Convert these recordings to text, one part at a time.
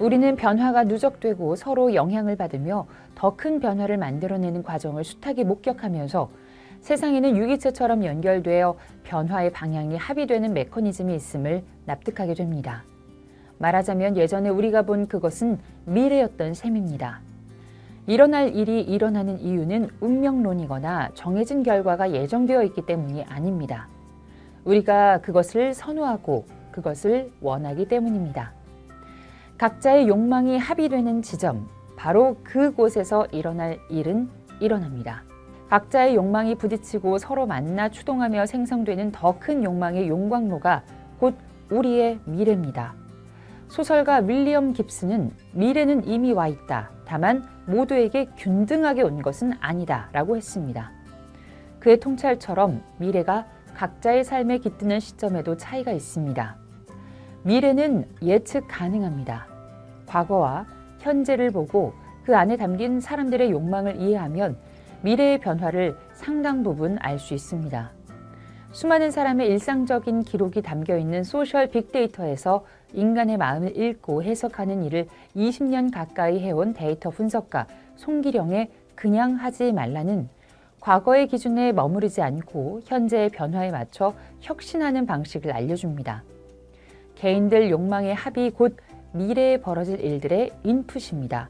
우리는 변화가 누적되고 서로 영향을 받으며 더 큰 변화를 만들어내는 과정을 숱하게 목격하면서 세상에는 유기체처럼 연결되어 변화의 방향이 합의되는 메커니즘이 있음을 납득하게 됩니다. 말하자면 예전에 우리가 본 그것은 미래였던 셈입니다. 일어날 일이 일어나는 이유는 운명론이거나 정해진 결과가 예정되어 있기 때문이 아닙니다. 우리가 그것을 선호하고 그것을 원하기 때문입니다. 각자의 욕망이 합의되는 지점, 바로 그곳에서 일어날 일은 일어납니다. 각자의 욕망이 부딪히고 서로 만나 추동하며 생성되는 더 큰 욕망의 용광로가 곧 우리의 미래입니다. 소설가 윌리엄 깁스는 미래는 이미 와 있다. 다만 모두에게 균등하게 온 것은 아니다. 라고 했습니다. 그의 통찰처럼 미래가 각자의 삶에 깃드는 시점에도 차이가 있습니다. 미래는 예측 가능합니다. 과거와 현재를 보고 그 안에 담긴 사람들의 욕망을 이해하면 미래의 변화를 상당 부분 알 수 있습니다. 수많은 사람의 일상적인 기록이 담겨 있는 소셜 빅데이터에서 인간의 마음을 읽고 해석하는 일을 20년 가까이 해온 데이터 분석가 송기령의 그냥 하지 말라는 과거의 기준에 머무르지 않고 현재의 변화에 맞춰 혁신하는 방식을 알려줍니다. 개인들 욕망의 합이 곧 미래에 벌어질 일들의 인풋입니다.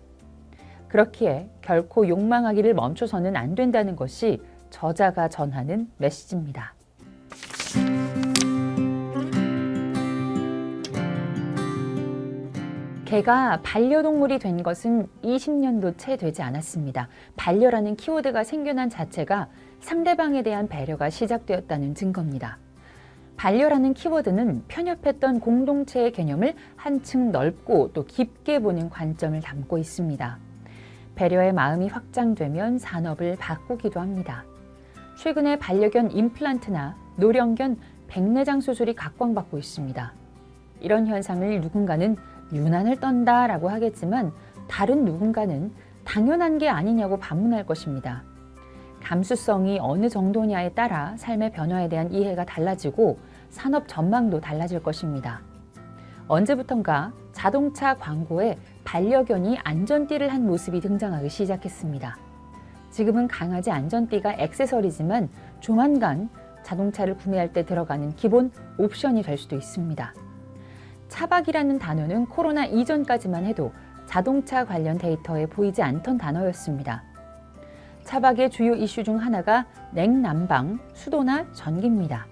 그렇기에 결코 욕망하기를 멈춰서는 안 된다는 것이 저자가 전하는 메시지입니다. 개가 반려동물이 된 것은 20년도 채 되지 않았습니다. 반려라는 키워드가 생겨난 자체가 상대방에 대한 배려가 시작되었다는 증거입니다. 반려라는 키워드는 편협했던 공동체의 개념을 한층 넓고 또 깊게 보는 관점을 담고 있습니다. 배려의 마음이 확장되면 산업을 바꾸기도 합니다. 최근에 반려견 임플란트나 노령견 백내장 수술이 각광받고 있습니다. 이런 현상을 누군가는 유난을 떤다라고 하겠지만 다른 누군가는 당연한 게 아니냐고 반문할 것입니다. 감수성이 어느 정도냐에 따라 삶의 변화에 대한 이해가 달라지고 산업 전망도 달라질 것입니다. 언제부턴가 자동차 광고에 반려견이 안전띠를 한 모습이 등장하기 시작했습니다. 지금은 강아지 안전띠가 액세서리지만 조만간 자동차를 구매할 때 들어가는 기본 옵션이 될 수도 있습니다. 차박이라는 단어는 코로나 이전까지만 해도 자동차 관련 데이터에 보이지 않던 단어였습니다. 차박의 주요 이슈 중 하나가 냉난방, 수도나 전기입니다.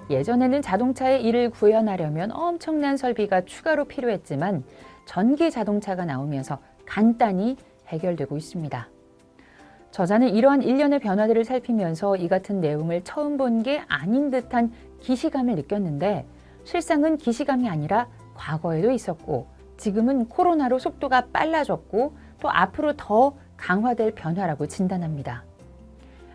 예전에는 자동차의 일을 구현하려면 엄청난 설비가 추가로 필요했지만 전기 자동차가 나오면서 간단히 해결되고 있습니다. 저자는 이러한 일련의 변화들을 살피면서 이 같은 내용을 처음 본 게 아닌 듯한 기시감을 느꼈는데 실상은 기시감이 아니라 과거에도 있었고 지금은 코로나로 속도가 빨라졌고 또 앞으로 더 강화될 변화라고 진단합니다.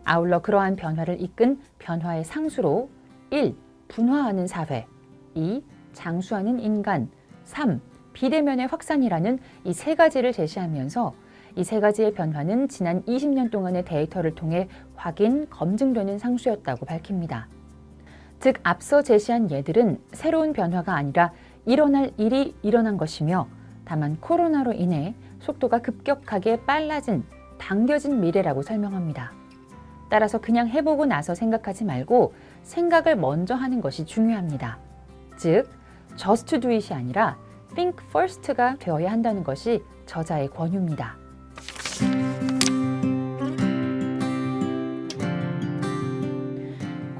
아울러 그러한 변화를 이끈 변화의 상수로 1. 분화하는 사회, 2. 장수하는 인간, 3. 비대면의 확산이라는 이 세 가지를 제시하면서 이 세 가지의 변화는 지난 20년 동안의 데이터를 통해 확인, 검증되는 상수였다고 밝힙니다. 즉 앞서 제시한 예들은 새로운 변화가 아니라 일어날 일이 일어난 것이며 다만 코로나로 인해 속도가 급격하게 빨라진, 당겨진 미래라고 설명합니다. 따라서 그냥 해보고 나서 생각하지 말고 생각을 먼저 하는 것이 중요합니다. 즉, just do it이 아니라 think first가 되어야 한다는 것이 저자의 권유입니다.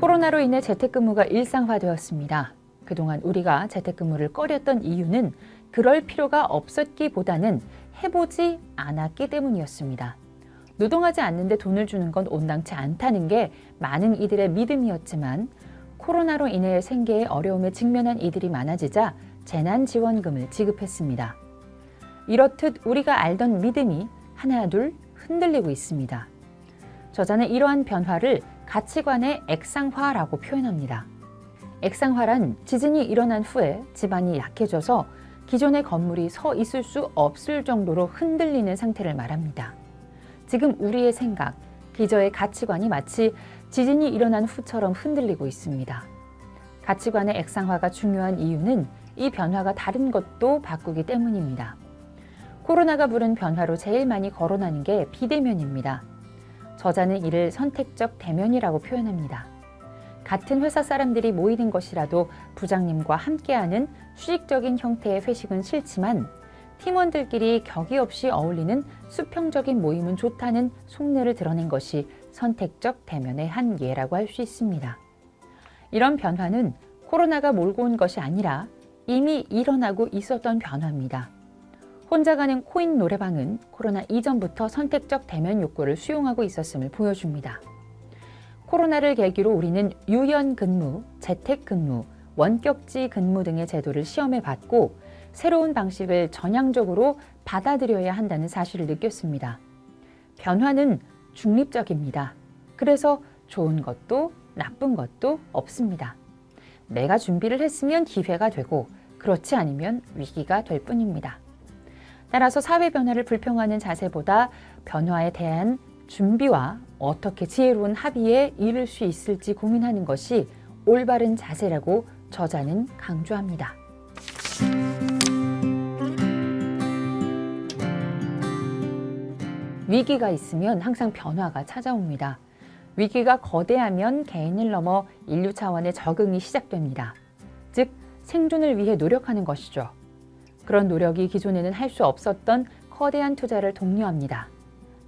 코로나로 인해 재택근무가 일상화되었습니다. 그동안 우리가 재택근무를 꺼렸던 이유는 그럴 필요가 없었기보다는 해보지 않았기 때문이었습니다. 노동하지 않는데 돈을 주는 건 온당치 않다는 게 많은 이들의 믿음이었지만 코로나로 인해 생계에 어려움에 직면한 이들이 많아지자 재난지원금을 지급했습니다. 이렇듯 우리가 알던 믿음이 하나둘 흔들리고 있습니다. 저자는 이러한 변화를 가치관의 액상화라고 표현합니다. 액상화란 지진이 일어난 후에 집안이 약해져서 기존의 건물이 서 있을 수 없을 정도로 흔들리는 상태를 말합니다. 지금 우리의 생각, 기저의 가치관이 마치 지진이 일어난 후처럼 흔들리고 있습니다. 가치관의 액상화가 중요한 이유는 이 변화가 다른 것도 바꾸기 때문입니다. 코로나가 부른 변화로 제일 많이 거론하는 게 비대면입니다. 저자는 이를 선택적 대면이라고 표현합니다. 같은 회사 사람들이 모이는 것이라도 부장님과 함께하는 수직적인 형태의 회식은 싫지만 팀원들끼리 격이 없이 어울리는 수평적인 모임은 좋다는 속내를 드러낸 것이 선택적 대면의 한 예라고 할 수 있습니다. 이런 변화는 코로나가 몰고 온 것이 아니라 이미 일어나고 있었던 변화입니다. 혼자 가는 코인 노래방은 코로나 이전부터 선택적 대면 욕구를 수용하고 있었음을 보여줍니다. 코로나를 계기로 우리는 유연 근무, 재택 근무, 원격지 근무 등의 제도를 시험해 봤고 새로운 방식을 전향적으로 받아들여야 한다는 사실을 느꼈습니다. 변화는 중립적입니다. 그래서 좋은 것도 나쁜 것도 없습니다. 내가 준비를 했으면 기회가 되고 그렇지 않으면 위기가 될 뿐입니다. 따라서 사회 변화를 불평하는 자세보다 변화에 대한 준비와 어떻게 지혜로운 합의에 이를 수 있을지 고민하는 것이 올바른 자세라고 저자는 강조합니다. 위기가 있으면 항상 변화가 찾아옵니다. 위기가 거대하면 개인을 넘어 인류 차원의 적응이 시작됩니다. 즉, 생존을 위해 노력하는 것이죠. 그런 노력이 기존에는 할 수 없었던 거대한 투자를 독려합니다.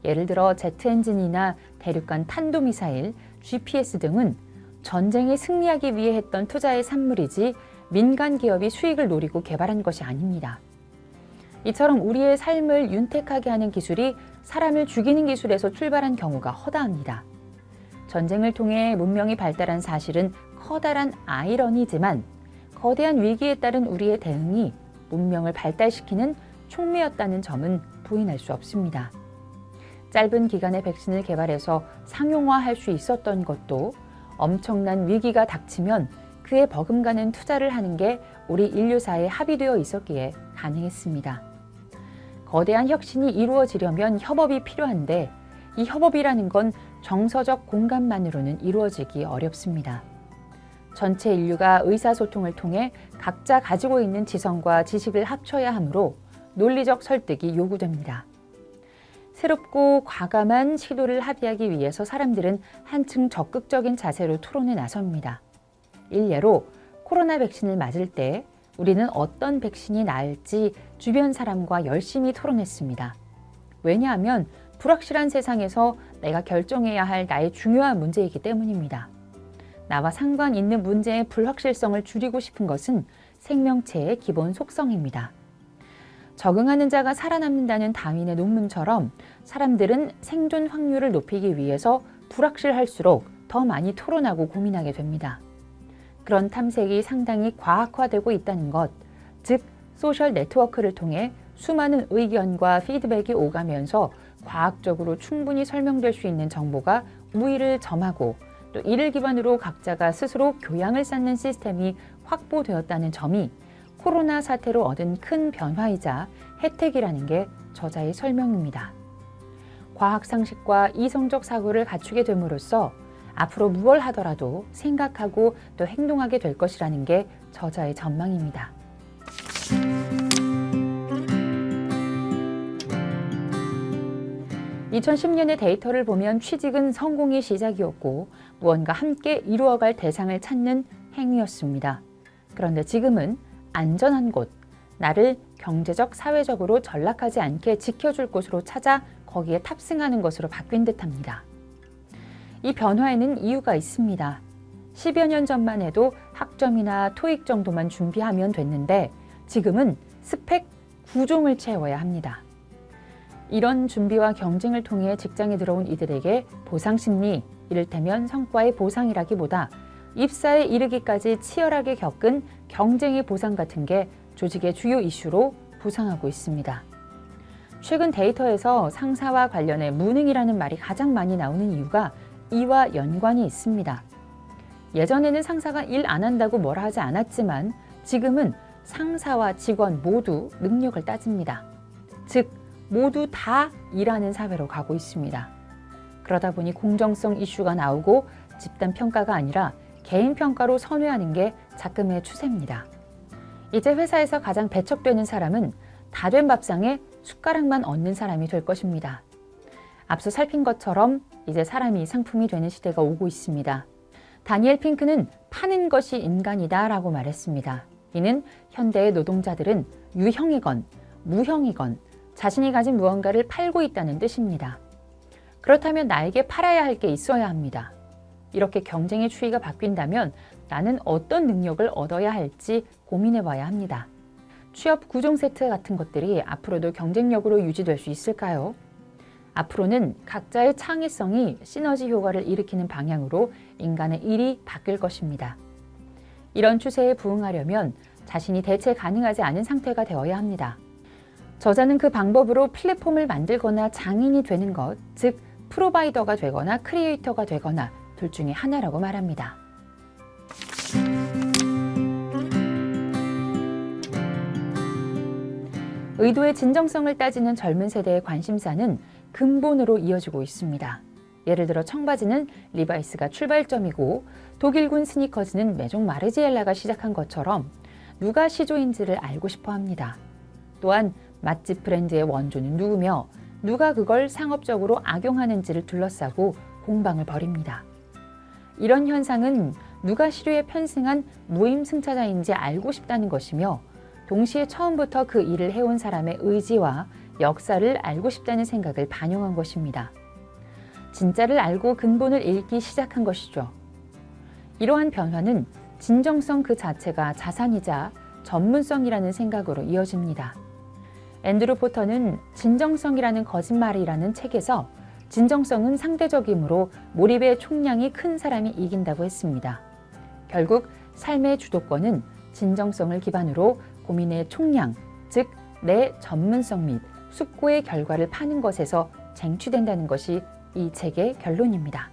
예를 들어 제트 엔진이나 대륙간 탄도미사일, GPS 등은 전쟁에 승리하기 위해 했던 투자의 산물이지 민간 기업이 수익을 노리고 개발한 것이 아닙니다. 이처럼 우리의 삶을 윤택하게 하는 기술이 사람을 죽이는 기술에서 출발한 경우가 허다합니다. 전쟁을 통해 문명이 발달한 사실은 커다란 아이러니지만 거대한 위기에 따른 우리의 대응이 문명을 발달시키는 촉매였다는 점은 부인할 수 없습니다. 짧은 기간에 백신을 개발해서 상용화할 수 있었던 것도 엄청난 위기가 닥치면 그에 버금가는 투자를 하는 게 우리 인류사에 합의되어 있었기에 가능했습니다. 거대한 혁신이 이루어지려면 협업이 필요한데 이 협업이라는 건 정서적 공감만으로는 이루어지기 어렵습니다. 전체 인류가 의사소통을 통해 각자 가지고 있는 지성과 지식을 합쳐야 하므로 논리적 설득이 요구됩니다. 새롭고 과감한 시도를 합의하기 위해서 사람들은 한층 적극적인 자세로 토론에 나섭니다. 일례로 코로나 백신을 맞을 때 우리는 어떤 백신이 나을지 주변 사람과 열심히 토론했습니다. 왜냐하면 불확실한 세상에서 내가 결정해야 할 나의 중요한 문제이기 때문입니다. 나와 상관 있는 문제의 불확실성을 줄이고 싶은 것은 생명체의 기본 속성입니다. 적응하는 자가 살아남는다는 다윈의 논문처럼 사람들은 생존 확률을 높이기 위해서 불확실할수록 더 많이 토론하고 고민하게 됩니다. 그런 탐색이 상당히 과학화되고 있다는 것, 즉 소셜 네트워크를 통해 수많은 의견과 피드백이 오가면서 과학적으로 충분히 설명될 수 있는 정보가 우위를 점하고 또 이를 기반으로 각자가 스스로 교양을 쌓는 시스템이 확보되었다는 점이 코로나 사태로 얻은 큰 변화이자 혜택이라는 게 저자의 설명입니다. 과학 상식과 이성적 사고를 갖추게 됨으로써 앞으로 무얼 하더라도 생각하고 또 행동하게 될 것이라는 게 저자의 전망입니다. (2010년의) 데이터를 보면 취직은 성공의 시작이었고 무언가 함께 이루어갈 대상을 찾는 행위였습니다. 그런데 지금은 안전한 곳, 나를 경제적, 사회적으로 전락하지 않게 지켜줄 곳으로 찾아 거기에 탑승하는 것으로 바뀐 듯합니다. 이 변화에는 이유가 있습니다. 10여 년 전만 해도 학점이나 토익 정도만 준비하면 됐는데 지금은 스펙 9종을 채워야 합니다. 이런 준비와 경쟁을 통해 직장에 들어온 이들에게 보상심리, 이를테면 성과의 보상이라기보다 입사에 이르기까지 치열하게 겪은 경쟁의 보상 같은 게 조직의 주요 이슈로 부상하고 있습니다. 최근 데이터에서 상사와 관련해 무능이라는 말이 가장 많이 나오는 이유가 이와 연관이 있습니다. 예전에는 상사가 일 안 한다고 뭐라 하지 않았지만 지금은 상사와 직원 모두 능력을 따집니다. 즉, 모두 다 일하는 사회로 가고 있습니다. 그러다 보니 공정성 이슈가 나오고 집단 평가가 아니라 개인 평가로 선회하는 게 작금의 추세입니다. 이제 회사에서 가장 배척되는 사람은 다 된 밥상에 숟가락만 얻는 사람이 될 것입니다. 앞서 살핀 것처럼 이제 사람이 상품이 되는 시대가 오고 있습니다. 다니엘 핑크는 파는 것이 인간이다 라고 말했습니다. 이는 현대의 노동자들은 유형이건 무형이건 자신이 가진 무언가를 팔고 있다는 뜻입니다. 그렇다면 나에게 팔아야 할 게 있어야 합니다. 이렇게 경쟁의 추이가 바뀐다면 나는 어떤 능력을 얻어야 할지 고민해 봐야 합니다. 취업 9종 세트 같은 것들이 앞으로도 경쟁력으로 유지될 수 있을까요? 앞으로는 각자의 창의성이 시너지 효과를 일으키는 방향으로 인간의 일이 바뀔 것입니다. 이런 추세에 부응하려면 자신이 대체 가능하지 않은 상태가 되어야 합니다. 저자는 그 방법으로 플랫폼을 만들거나 장인이 되는 것, 즉 프로바이더가 되거나 크리에이터가 되거나 둘 중에 하나라고 말합니다. 의도의 진정성을 따지는 젊은 세대의 관심사는 근본으로 이어지고 있습니다. 예를 들어 청바지는 리바이스가 출발점이고 독일군 스니커즈는 메종 마르지엘라가 시작한 것처럼 누가 시조인지를 알고 싶어 합니다. 또한 맛집 브랜드의 원조는 누구며 누가 그걸 상업적으로 악용하는지를 둘러싸고 공방을 벌입니다. 이런 현상은 누가 시류에 편승한 무임승차자인지 알고 싶다는 것이며 동시에 처음부터 그 일을 해온 사람의 의지와 역사를 알고 싶다는 생각을 반영한 것입니다. 진짜를 알고 근본을 읽기 시작한 것이죠. 이러한 변화는 진정성 그 자체가 자산이자 전문성이라는 생각으로 이어집니다. 앤드루 포터는 진정성이라는 거짓말이라는 책에서 진정성은 상대적이므로 몰입의 총량이 큰 사람이 이긴다고 했습니다. 결국 삶의 주도권은 진정성을 기반으로 고민의 총량, 즉 내 전문성 및 숙고의 결과를 파는 것에서 쟁취된다는 것이 이 책의 결론입니다.